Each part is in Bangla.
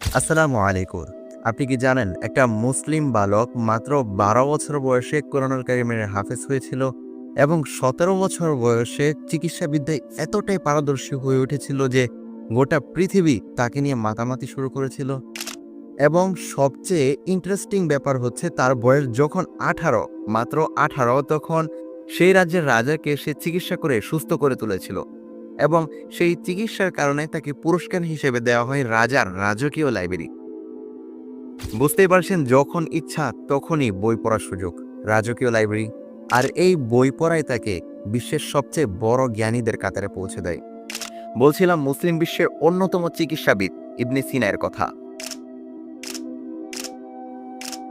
আসসালামু আলাইকুম। আপনি কি জানেন একটা মুসলিম বালক মাত্র ১২ বছর বয়সে কোরআনুল কারীমের হাফেজ হয়েছিল এবং ১৭ বছর বয়সে চিকিৎসাবিদ্যায় এতটাই পারদর্শী হয়ে উঠেছিল যে গোটা পৃথিবী তাকে নিয়ে মাতামাতি শুরু করেছিল। এবং সবচেয়ে ইন্টারেস্টিং ব্যাপার হচ্ছে তার বয়স যখন ১৮, মাত্র ১৮, তখন সেই রাজ্যের রাজাকে সে চিকিৎসা করে সুস্থ করে তুলেছিল এবং সেই চিকিৎসার কারণে তাকে পুরস্কার হিসেবে দেওয়া হয় রাজার রাজকীয় লাইব্রেরি। বুঝতেই পারছেন, যখন ইচ্ছা তখনই বই পড়ার সুযোগ, রাজকীয় লাইব্রেরি। আর এই বই পড়াই তাকে বিশ্বের সবচেয়ে বড় জ্ঞানীদের কাতারে পৌঁছে দেয়। বলছিলাম মুসলিম বিশ্বের অন্যতম চিকিৎসাবিদ ইবনে সিনার কথা।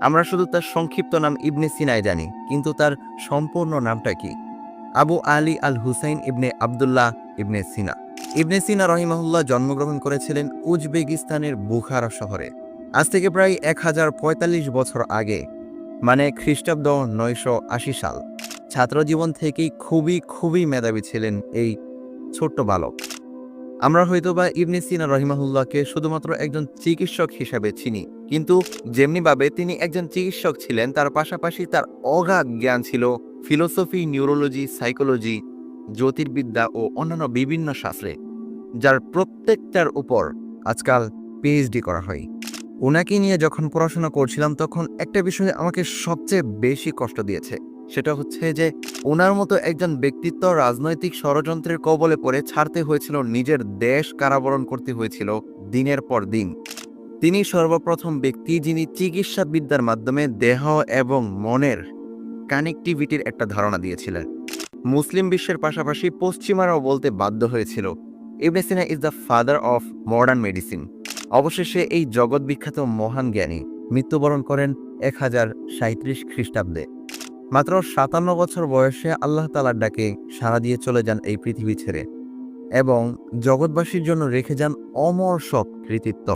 আমরা শুধু তার সংক্ষিপ্ত নাম ইবনে সিনাই জানি, কিন্তু তার সম্পূর্ণ নামটা কি? আবু আলী আল হুসাইন ইবনে আবদুল্লাহ ইবনে সিনা। ইবনে সিনা রহিমাহুল্লাহ জন্মগ্রহণ করেছিলেন উজবেকিস্তানের বুখারা শহরে আজ থেকে প্রায় ১০৪৫ বছর আগে, মানে খ্রিস্টাব্দ ৯৮০ সাল। ছাত্রজীবন থেকেই খুবই মেধাবী ছিলেন এই ছোট্ট বালক। আমরা হয়তোবা ইবনে সিনা রহিমাহুল্লাহকে শুধুমাত্র একজন চিকিৎসক হিসাবে চিনি, কিন্তু যেমনিভাবে তিনি একজন চিকিৎসক ছিলেন, তার পাশাপাশি তার অগাধ জ্ঞান ছিল ফিলোসফি, নিউরোলজি, সাইকোলজি, জ্যোতির্বিদ্যা ও অন্যান্য বিভিন্ন শাস্ত্রে, যার প্রত্যেকটার উপর আজকাল পিএইচডি করা হয়। ওনাকে নিয়ে যখন পড়াশোনা করছিলাম তখন একটা বিষয় আমাকে সবচেয়ে বেশি কষ্ট দিয়েছে। সেটা হচ্ছে যে ওনার মতো একজন ব্যক্তিত্ব রাজনৈতিক ষড়যন্ত্রের কবলে পড়ে ছাড়তে হয়েছিল নিজের দেশ, কারাবরণ করতে হয়েছিল দিনের পর দিন। তিনি সর্বপ্রথম ব্যক্তি যিনি চিকিৎসাবিদ্যার মাধ্যমে দেহ এবং মনের কানেক্টিভিটির একটা ধারণা দিয়েছিলেন। মুসলিম বিশ্বের পাশাপাশি পশ্চিমারাও বলতে বাধ্য হয়েছিল Ibn Sina is the father of modern medicine. অবশেষে এই জগৎ বিখ্যাত মহান জ্ঞানী মৃত্যুবরণ করেন ১০৩৭ খ্রিস্টাব্দে। মাত্র ৫৭ বছর বয়সে আল্লাহ তাআলার ডাকে সাড়া দিয়ে চলে যান এই পৃথিবী ছেড়ে এবং জগৎবাসীর জন্য রেখে যান অমর সব কৃতিত্ব।